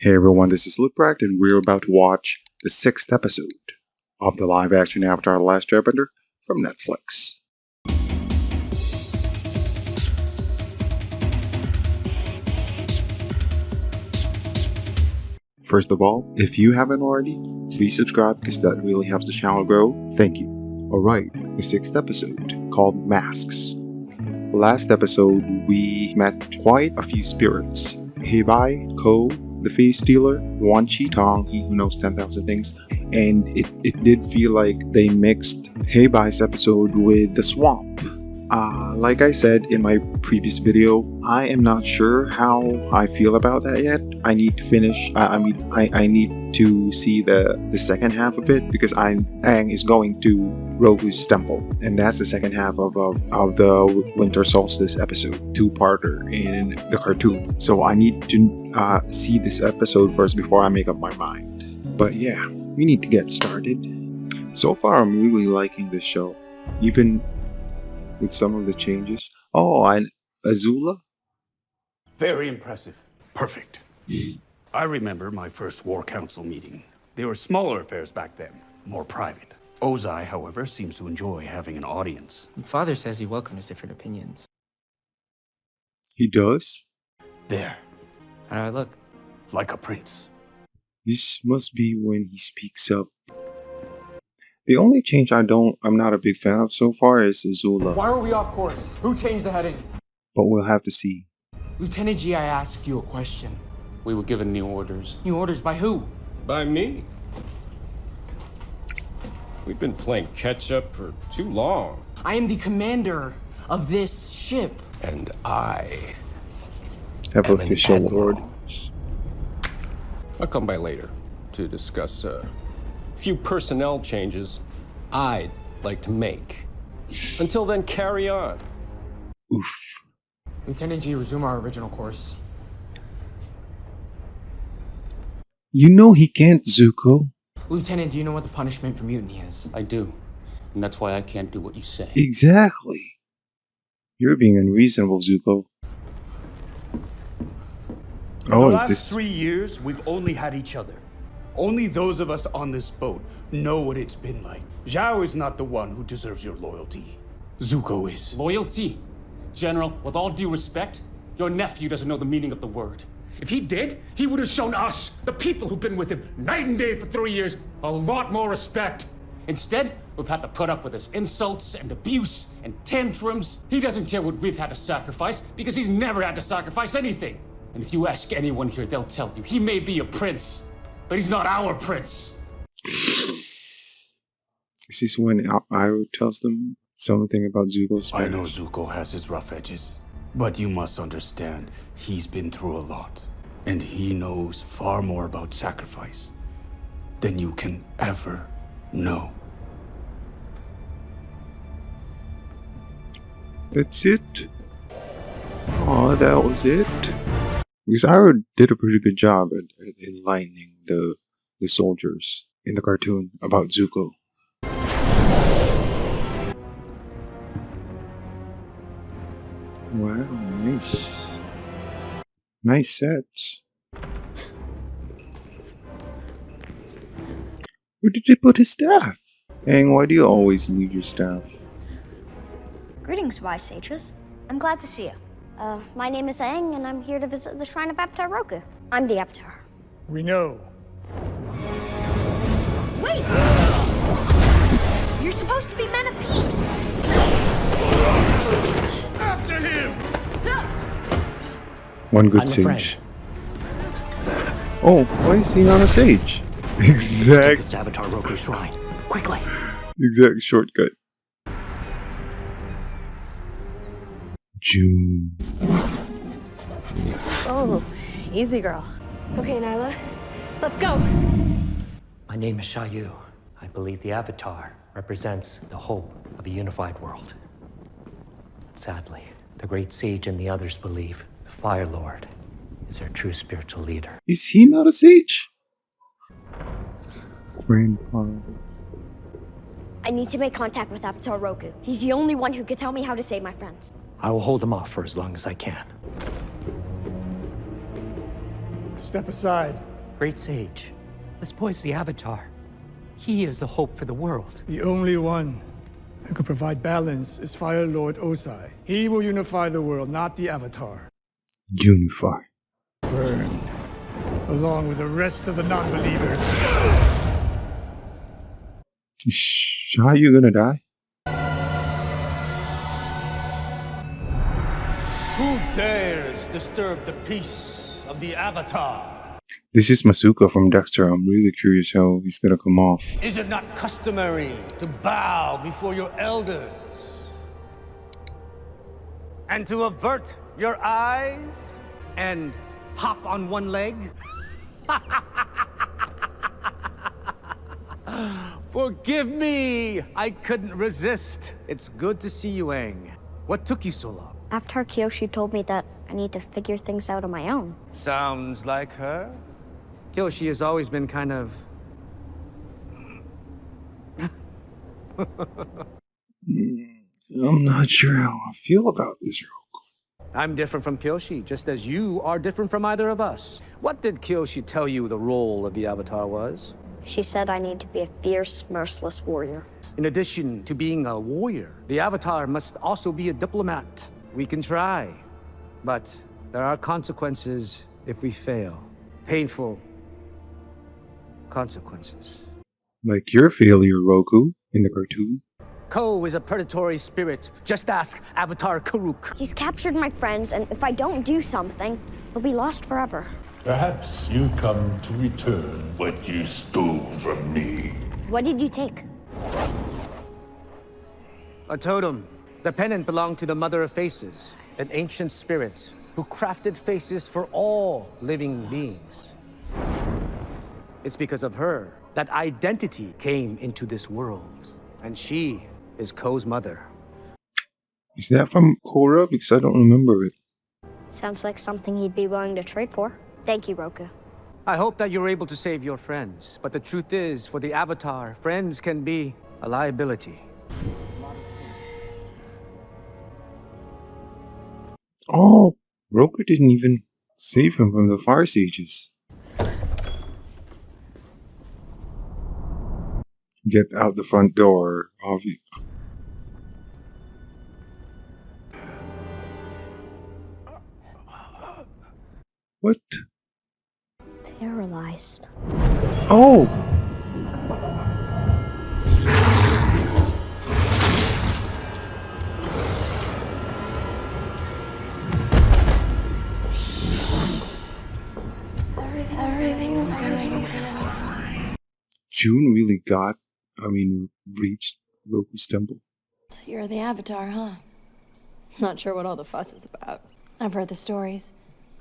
Hey everyone, this is Rekt, and we're about to watch the 6th episode of the live-action Avatar: The Last Airbender from Netflix. First of all, if you haven't already, please subscribe because that really helps the channel grow. Thank you. Alright, the 6th episode, called Masks. Last episode, we met quite a few spirits. Heibai, Ko, the face stealer, Wan Chi Tong, he who knows 10,000 things, and it did feel like they mixed Heibai's episode with the swamp. Like I said in my previous video, I am not sure how I feel about that yet. I need to finish, I need to see the second half of it, because Aang is going to Roku's temple, and that's the second half of the Winter Solstice episode, two-parter in the cartoon. So I need to see this episode first before I make up my mind. But yeah, we need to get started. So far I'm really liking this show, even with some of the changes. Oh, and Azula? Very impressive. Perfect. I remember my first War Council meeting. They were smaller affairs back then, more private. Ozai, however, seems to enjoy having an audience. Father says he welcomes different opinions. He does? There. How do I look? Like a prince. This must be when he speaks up. The only change I'm not a big fan of so far is Azula. Why were we off course? Who changed the heading? But we'll have to see. Lieutenant G, I asked you a question. We were given new orders. New orders by who? By me. We've been playing catch-up for too long. I am the commander of this ship. And I Have am official an admiral. orders. I'll come by later to discuss a few personnel changes I'd like to make. Until then, carry on. Oof. Lieutenant G, resume our original course. You know he can't, Zuko. Lieutenant, do you know what the punishment for mutiny is? I do. And that's why I can't do what you say. Exactly. You're being unreasonable, Zuko. For Oh, the is last this 3 years, we've only had each other. Only those of us on this boat know what it's been like. Zhao is not the one who deserves your loyalty. Zuko is. Loyalty? General, with all due respect, your nephew doesn't know the meaning of the word. If he did, he would have shown us, the people who've been with him night and day for 3 years, a lot more respect. Instead, we've had to put up with his insults and abuse and tantrums. He doesn't care what we've had to sacrifice, because he's never had to sacrifice anything. And if you ask anyone here, they'll tell you, he may be a prince, but he's not our prince. Is this when Iroh tells them something about Zuko's I know past? Zuko has his rough edges, but you must understand, he's been through a lot, and he knows far more about sacrifice than you can ever know. That's it? Oh, that was it? Because Iroh did a pretty good job at enlightening the soldiers in the cartoon about Zuko. Wow, nice. Nice sets. Where did they put his staff? Aang, why do you always leave your staff? Greetings, wise sages. I'm glad to see you. My name is Aang, and I'm here to visit the Shrine of Avatar Roku. I'm the Avatar. We know. Wait! You're supposed to be men of peace. After him! One good I'm a sage. Oh, why is he not a sage? Exact Avatar Roku Shrine. Quickly. exact shortcut. June. Oh, easy girl. Okay, Nyla, let's go. My name is Shayu. I believe the Avatar represents the hope of a unified world. But sadly, the great sage and the others believe the Fire Lord is their true spiritual leader. Is he not a sage? Grandfather. I need to make contact with Avatar Roku. He's the only one who can tell me how to save my friends. I will hold them off for as long as I can. Step aside. Great Sage, this boy's the Avatar. He is the hope for the world. The only one who can provide balance is Fire Lord Ozai. He will unify the world, not the Avatar. Unify. Burn, along with the rest of the non-believers. How you gonna die? Who dares disturb the peace of the Avatar? This is Masuka from Dexter. I'm really curious how he's gonna come off. Is it not customary to bow before your elders? And to avert your eyes and hop on one leg? Forgive me, I couldn't resist. It's good to see you, Aang. What took you so long? After Kyoshi told me that I need to figure things out on my own. Sounds like her. Kyoshi has always been kind of... I'm not sure how I feel about this, Roku. I'm different from Kyoshi, just as you are different from either of us. What did Kyoshi tell you the role of the Avatar was? She said I need to be a fierce, merciless warrior. In addition to being a warrior, the Avatar must also be a diplomat. We can try, but there are consequences if we fail. Painful consequences. Like your failure, Roku, in the cartoon. Ko is a predatory spirit. Just ask Avatar Karuk. He's captured my friends, and if I don't do something, they'll be lost forever. Perhaps you've come to return what you stole from me. What did you take? A totem. The pennant belonged to the Mother of Faces, an ancient spirit who crafted faces for all living beings. It's because of her that identity came into this world, and she is Ko's mother. Is that from Korra? Because I don't remember it. Sounds like something he'd be willing to trade for. Thank you, Roku. I hope that you're able to save your friends, but the truth is, for the Avatar, friends can be a liability. Oh, Roku didn't even save him from the fire sages. Get out the front door, obviously. What? Paralyzed. Oh! Everything's gonna be fine. June really reached Roku's temple. So you're the Avatar, huh? Not sure what all the fuss is about. I've heard the stories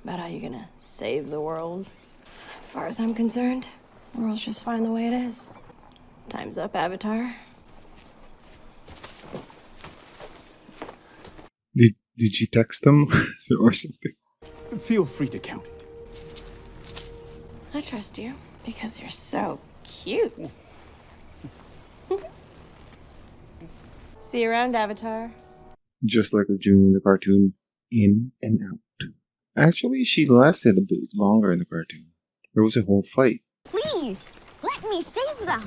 about how you're gonna save the world. As far as I'm concerned, the world's just fine the way it is. Time's up, Avatar. Did she text him or something? Feel free to count it. I trust you because you're so cute. See you around, Avatar. Just like a June in the cartoon, in and out. Actually, she lasted a bit longer in the cartoon. There was a whole fight. Please, let me save them.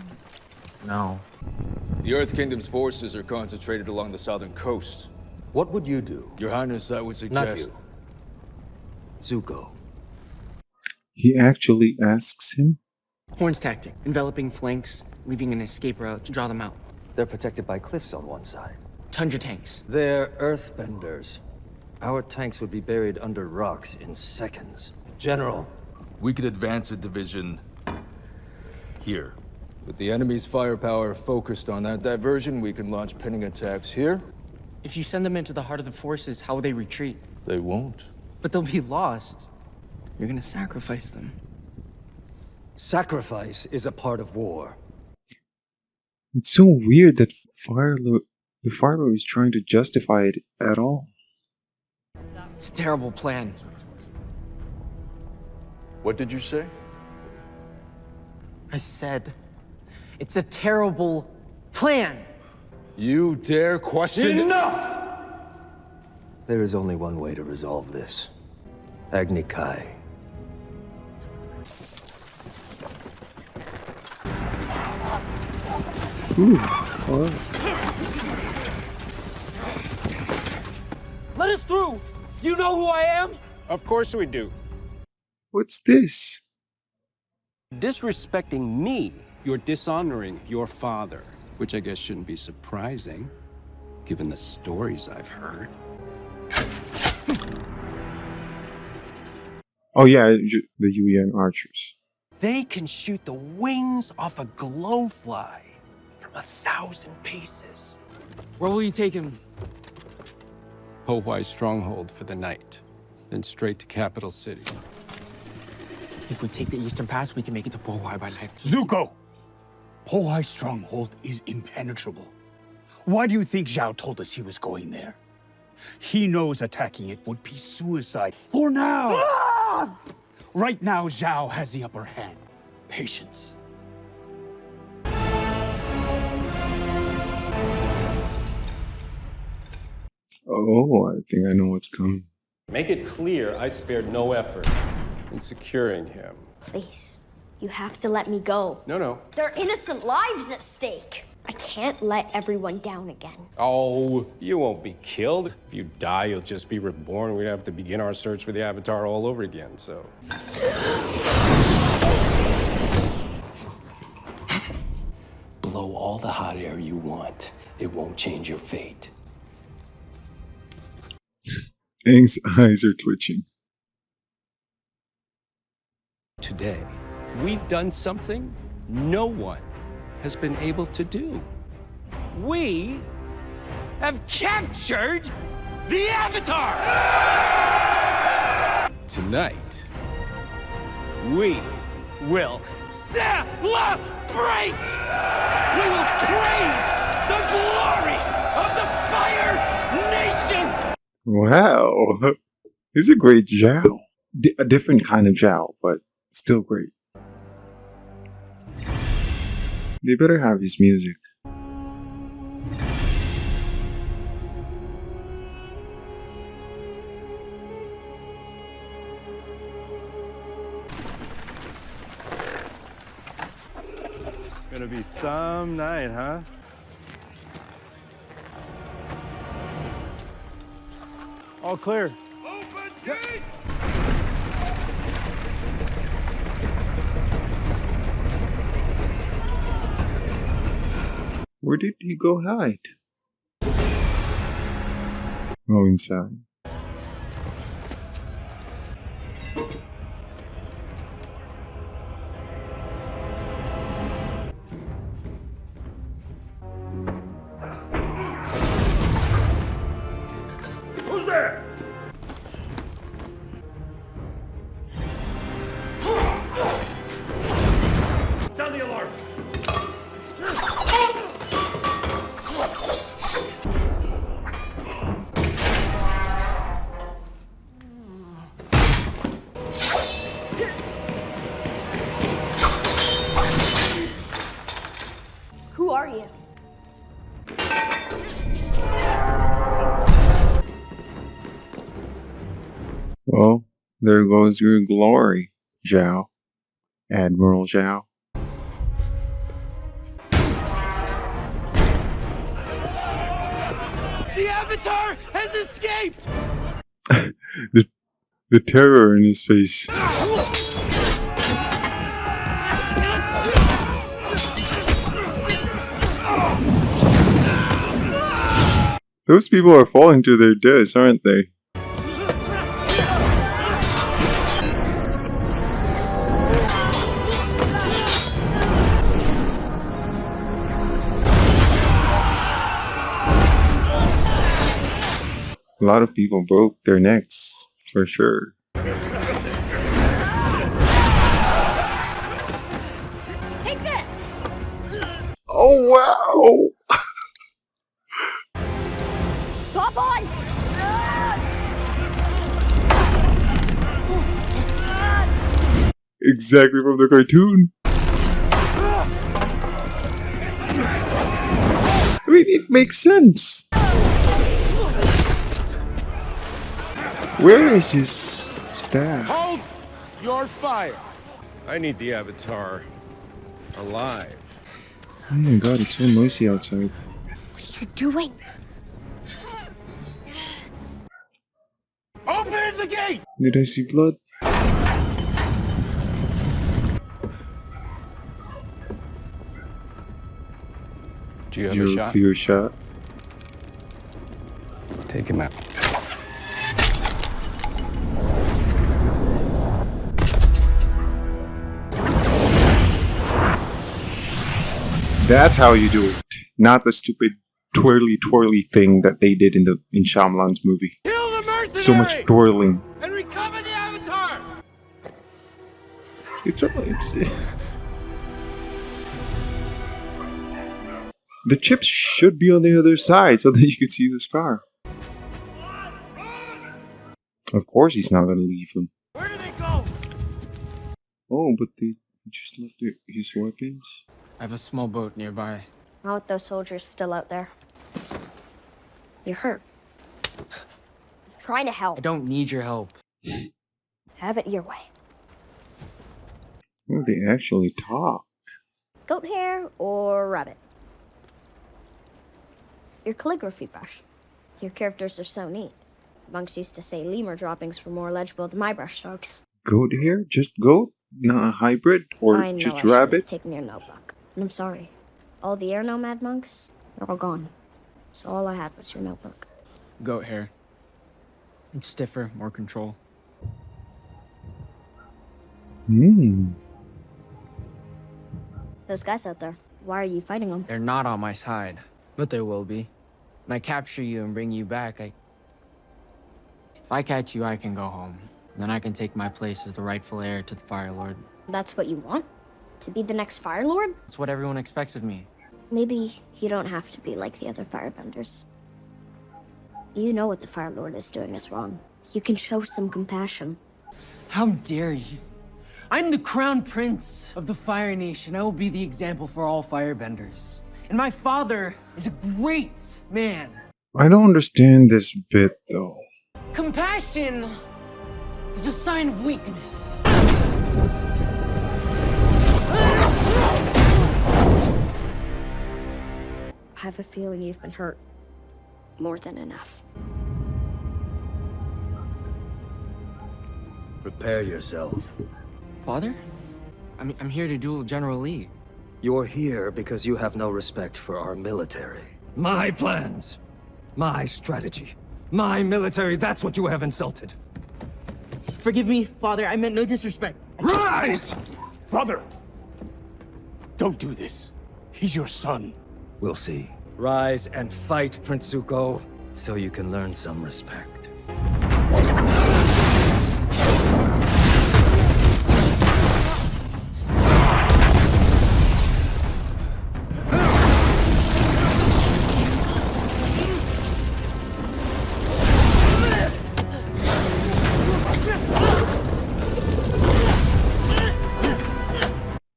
No. The Earth Kingdom's forces are concentrated along the southern coast. What would you do? Your Highness, I would suggest... Not you. Zuko. He actually asks him? Horn's tactic. Enveloping flanks, leaving an escape route to draw them out. They're protected by cliffs on one side. Tundra tanks. They're earthbenders. Our tanks would be buried under rocks in seconds. General. We could advance a division... here. With the enemy's firepower focused on that diversion, we can launch pinning attacks here. If you send them into the heart of the forces, how will they retreat? They won't. But they'll be lost. You're gonna sacrifice them. Sacrifice is a part of war. It's so weird that the Fire Lord is trying to justify it at all. It's a terrible plan. What did you say? I said, it's a terrible plan. You dare question... Enough! There is only one way to resolve this. Agni Kai. Ooh, alright. Let us through! You know who I am? Of course we do. What's this? Disrespecting me, you're dishonoring your father, which I guess shouldn't be surprising, given the stories I've heard. Oh yeah, the UN archers. They can shoot the wings off a glowfly from 1,000 paces. Where will you take him? Pohai stronghold for the night, then straight to capital city. If we take the Eastern Pass, we can make it to Pohai by night. Zuko! Pohai stronghold is impenetrable. Why do you think Zhao told us he was going there? He knows attacking it would be suicide. For now! Ah! Right now, Zhao has the upper hand. Patience. Oh, I think I know what's coming. Make it clear I spared no effort in securing him. Please, you have to let me go. No. There are innocent lives at stake. I can't let everyone down again. Oh, you won't be killed. If you die, you'll just be reborn. We'd have to begin our search for the Avatar all over again, so. Blow all the hot air you want. It won't change your fate. Aang's eyes are twitching. Today, we've done something no one has been able to do. We have captured the Avatar! Tonight, we will celebrate! We will praise the glory of the Fire Nation! Wow, he's a great Zhao. A different kind of Zhao, but still great. They better have his music. Gonna be some night, huh? All clear. Open gate! Where did he go hide? Oh, inside. Who's there? Sound the alarm. Who are you? Well, there goes your glory, Zhao. Admiral Zhao. The Avatar has escaped! the terror in his face. Those people are falling to their deaths, aren't they? A lot of people broke their necks, for sure. Take this! Oh, wow! Hop on! Exactly from the cartoon. I mean, it makes sense. Where is his staff? Hold your fire! I need the Avatar alive. Oh my god, it's so noisy outside. What are you doing? Open the gate! Did I see blood? Do you have You're a shot? clear shot. Take him out. That's how you do it. Not the stupid twirly thing that they did in Shyamalan's movie. Kill the mercenary! So much twirling. And recover the Avatar! It's the chips should be on the other side so that you could see the scar. Of course he's not gonna leave him. Where did they go? Oh, but they just left his weapons. I have a small boat nearby. Not with those soldiers still out there. You're hurt. I'm trying to help. I don't need your help. Have it your way. Oh, they actually talk. Goat hair or rabbit? Your calligraphy brush. Your characters are so neat. Monks used to say lemur droppings were more legible than my brushstrokes. Goat hair? Just goat? Not a hybrid? Or I know just I rabbit? Taking your notebook. And I'm sorry. All the air nomad monks are all gone. So all I had was your notebook. Goat hair. It's stiffer, more control. Hmm. Those guys out there, why are you fighting them? They're not on my side, but they will be. When I capture you and bring you back, If I catch you, I can go home. Then I can take my place as the rightful heir to the Fire Lord. That's what you want? To be the next Fire Lord? That's what everyone expects of me. Maybe you don't have to be like the other firebenders. You know what the Fire Lord is doing is wrong. You can show some compassion. How dare you? I'm the crown prince of the Fire Nation. I will be the example for all firebenders. And my father is a great man. I don't understand this bit though. Compassion is a sign of weakness. I have a feeling you've been hurt. More than enough. Prepare yourself. Father? I'm here to duel General Lee. You're here because you have no respect for our military. My plans, my strategy, my military, that's what you have insulted. Forgive me, Father, I meant no disrespect. Rise! Brother! Don't do this. He's your son. We'll see. Rise and fight, Prince Zuko, so you can learn some respect.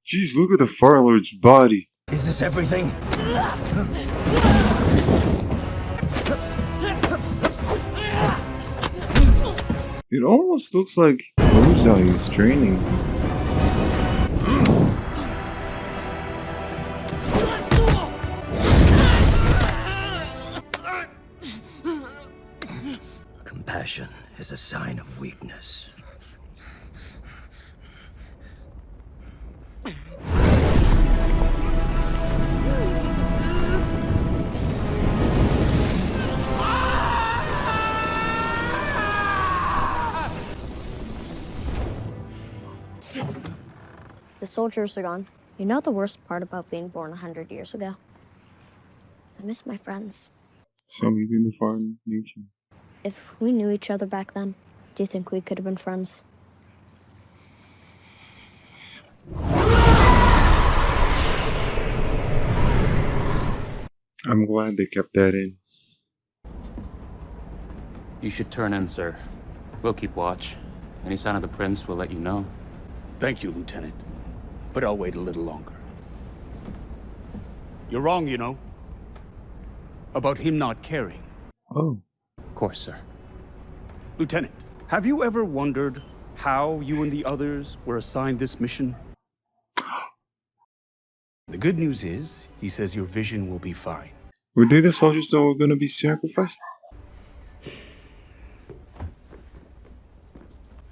Jeez, look at the Fire Lord's body. Is this everything? It almost looks like Ozai is training. Compassion is a sign of weakness. The soldiers are gone. You know the worst part about being born 100 years ago? I miss my friends. Some even the Fire Nation. If we knew each other back then, do you think we could have been friends? I'm glad they kept that in. You should turn in, sir. We'll keep watch. Any sign of the prince, we'll let you know. Thank you, Lieutenant. But I'll wait a little longer. You're wrong, you know. About him not caring. Oh. Of course, sir. Lieutenant, have you ever wondered how you and the others were assigned this mission? The good news is, he says your vision will be fine. Were they the soldiers that were gonna be sacrificed?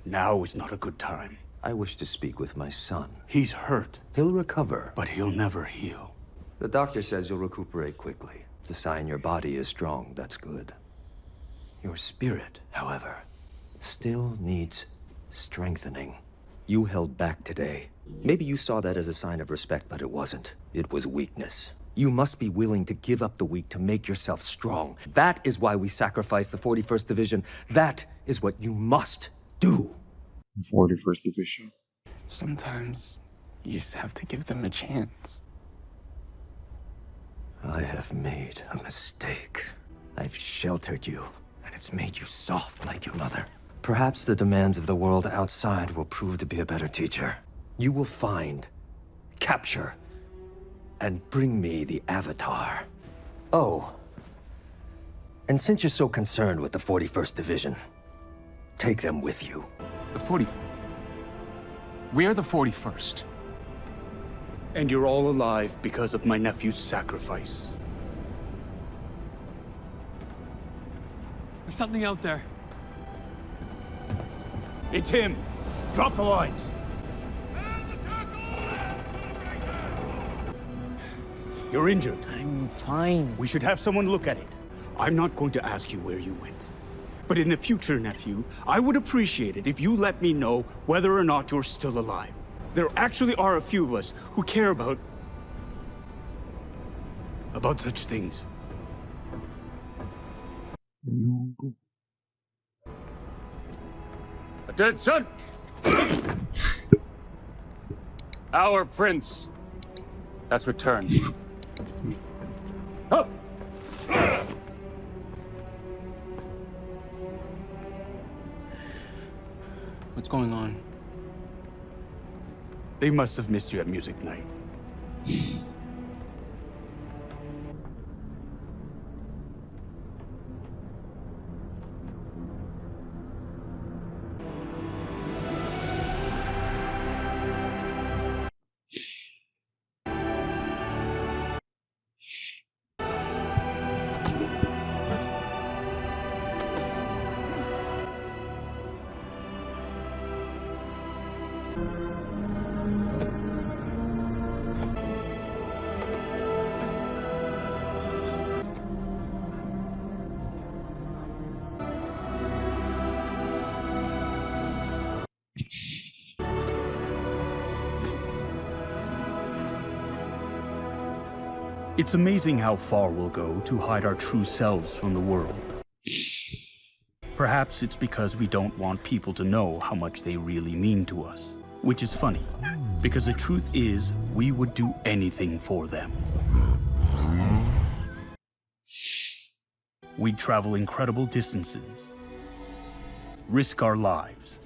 Now is not a good time. I wish to speak with my son. He's hurt. He'll recover. But he'll never heal. The doctor says you'll recuperate quickly. It's a sign your body is strong. That's good. Your spirit, however, still needs strengthening. You held back today. Maybe you saw that as a sign of respect, but it wasn't. It was weakness. You must be willing to give up the weak to make yourself strong. That is why we sacrificed the 41st Division. That is what you must do. 41st Division. Sometimes you just have to give them a chance. I have made a mistake. I've sheltered you, and it's made you soft like your mother. Perhaps the demands of the world outside will prove to be a better teacher. You will find, capture, and bring me the Avatar. Oh, and since you're so concerned with the 41st Division, take them with you. The 40... We're the 41st. And you're all alive because of my nephew's sacrifice. There's something out there. It's him. Drop the lines. You're injured. I'm fine. We should have someone look at it. I'm not going to ask you where you went. But in the future, nephew, I would appreciate it if you let me know whether or not you're still alive. There actually are a few of us who care about such things. Attention! Our prince has returned. Up! What's going on? They must have missed you at music night. It's amazing how far we'll go to hide our true selves from the world. Perhaps it's because we don't want people to know how much they really mean to us. Which is funny, because the truth is, we would do anything for them. We'd travel incredible distances, risk our lives,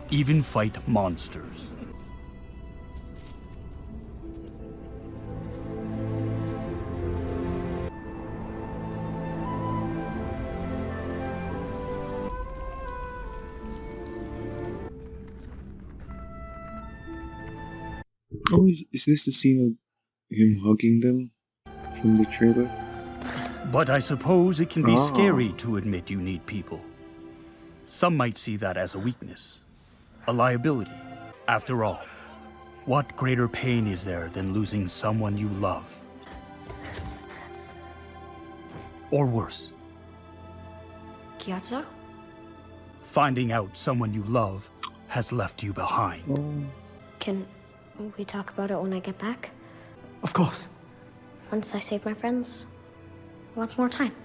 even fight monsters. Oh, is this the scene of him hugging them from the trailer? But I suppose it can be scary to admit you need people. Some might see that as a weakness, a liability. After all, what greater pain is there than losing someone you love? Or worse, Gyatso? finding out someone you love has left you behind. Can we talk about it when I get back? Of course. Once I save my friends, I want more time.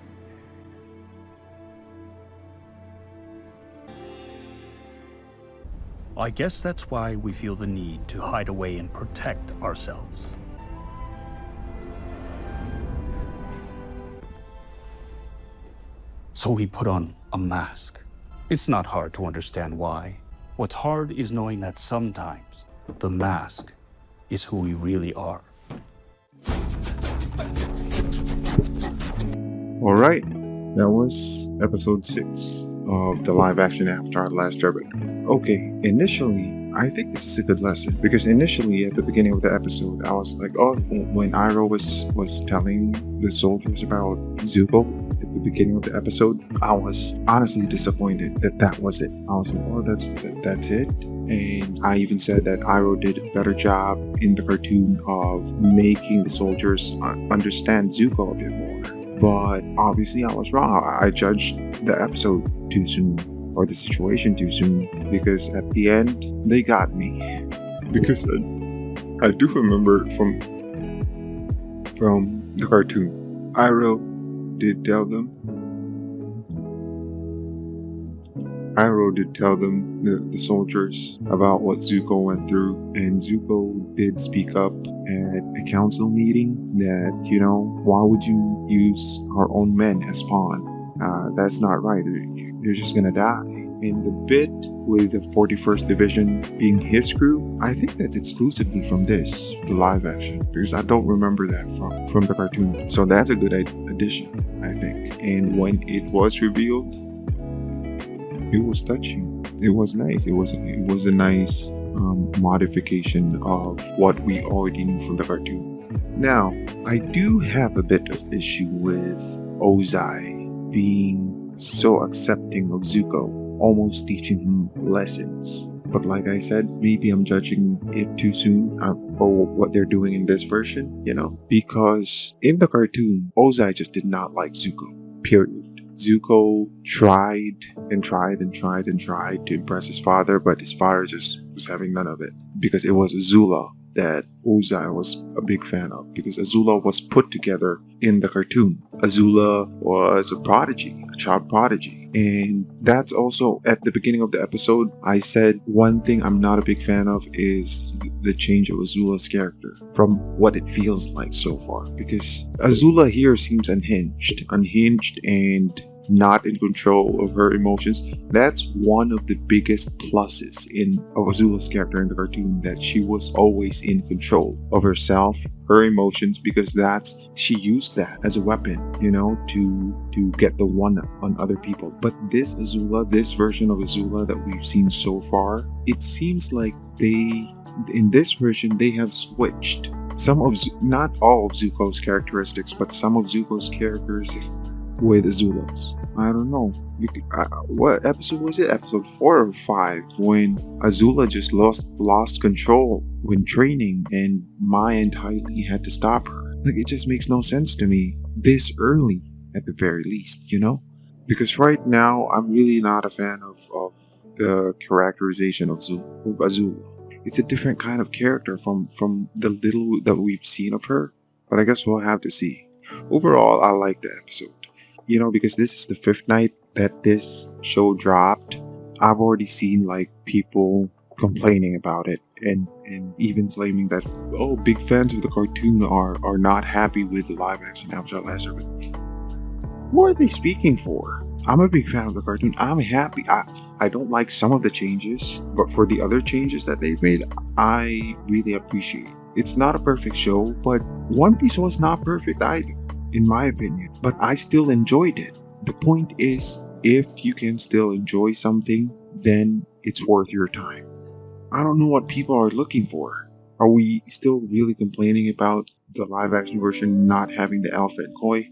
I guess that's why we feel the need to hide away and protect ourselves. So we put on a mask. It's not hard to understand why. What's hard is knowing that sometimes the mask is who we really are. Alright, that was episode 6 of the live action Avatar: The Last Airbender. Okay, initially I think this is a good lesson because initially at the beginning of the episode, I was like, oh, when Iroh was telling the soldiers about Zuko at the beginning of the episode, I was honestly disappointed that that was it. I was like, oh, that's it. And I even said that Iroh did a better job in the cartoon of making the soldiers understand Zuko a bit more. But obviously I was wrong. I judged the episode too soon, or the situation too soon, because at the end they got me. Because I do remember from the cartoon, Iroh did tell them, the soldiers, about what Zuko went through, and Zuko did speak up at a council meeting that, you know, why would you use our own men as pawn? That's not right. They're just gonna die. And the bit with the 41st Division being his crew, I think that's exclusively from the live action, because I don't remember that from the cartoon. So that's a good addition, I think. And when it was revealed, it was touching. It was nice. It was a nice modification of what we already knew from the cartoon. Now, I do have a bit of issue with Ozai being so accepting of Zuko, almost teaching him lessons. But like I said, maybe I'm judging it too soon for what they're doing in this version, you know, because in the cartoon, Ozai just did not like Zuko, period. Zuko tried to impress his father, but his father just was having none of it, because it was Azula that Ozai was a big fan of, because Azula was put together in the cartoon. Azula was a prodigy, a child prodigy. And that's also at the beginning of the episode, I said one thing I'm not a big fan of is the change of Azula's character from what it feels like so far, because Azula here seems unhinged and not in control of her emotions. That's one of the biggest pluses of Azula's character in the cartoon, that she was always in control of herself, her emotions, because she used that as a weapon, you know, to get the one on other people. But this version of Azula that we've seen so far, it seems like in this version they have switched not all of Zuko's characteristics, but some of Zuko's characteristics with Azula's. I don't know. What episode was it? Episode 4 or 5, when Azula just lost control when training, and Maya and Ty Lee had to stop her. Like, it just makes no sense to me this early, at the very least, you know? Because right now, I'm really not a fan of the characterization of Azula. It's a different kind of character from the little that we've seen of her, but I guess we'll have to see. Overall, I like the episode. You know, because this is the 5th night that this show dropped. I've already seen like people complaining about it, and even claiming that, oh, big fans of the cartoon are not happy with the live action Avatar Last Airbender. Who are they speaking for? I'm a big fan of the cartoon. I'm happy. I don't like some of the changes, but for the other changes that they've made, I really appreciate it. It's not a perfect show, but One Piece was not perfect either, in my opinion, but I still enjoyed it. The point is, if you can still enjoy something, then it's worth your time. I don't know what people are looking for. Are we still really complaining about the live action version not having the elephant koi?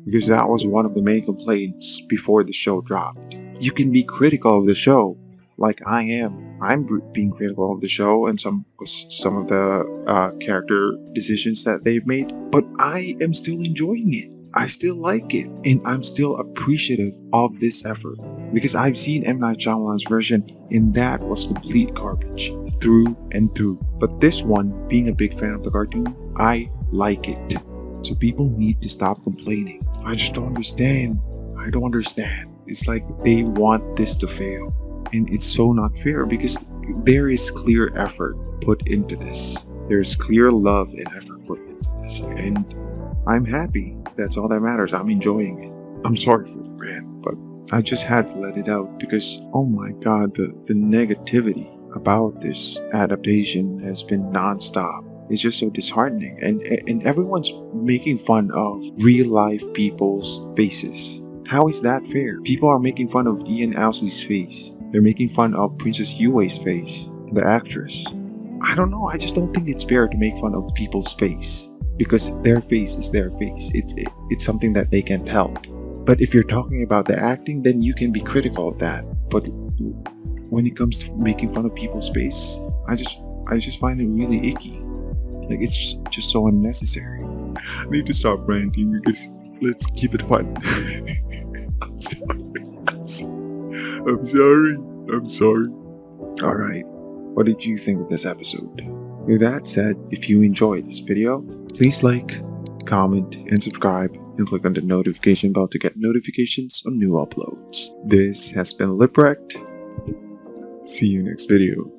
Because that was one of the main complaints before the show dropped. You can be critical of the show, like I am. I'm being critical of the show and some of the character decisions that they've made, but I am still enjoying it. I still like it, and I'm still appreciative of this effort, because I've seen M. Night Shyamalan's version, and that was complete garbage through and through. But this one, being a big fan of the cartoon, I like it. So people need to stop complaining. I just don't understand. I don't understand. It's like they want this to fail. And it's so not fair, because there is clear effort put into this. There's clear love and effort put into this. And I'm happy. That's all that matters. I'm enjoying it. I'm sorry for the rant, but I just had to let it out, because, oh my god, the negativity about this adaptation has been non-stop. It's just so disheartening. And everyone's making fun of real life people's faces. How is that fair? People are making fun of Ian Owsley's face. They're making fun of Princess Yue's face. the actress. I don't know, I just don't think it's fair to make fun of people's face, because their face is their face. It's something that they can't help. But if you're talking about the acting, then you can be critical of that. But when it comes to making fun of people's face, I just find it really icky. Like, it's just so unnecessary. I need to stop ranting because let's keep it fun. I'm sorry. Alright, what did you think of this episode? With that said, if you enjoyed this video, please like, comment, and subscribe, and click on the notification bell to get notifications on new uploads. This has been Rekt. See you next video.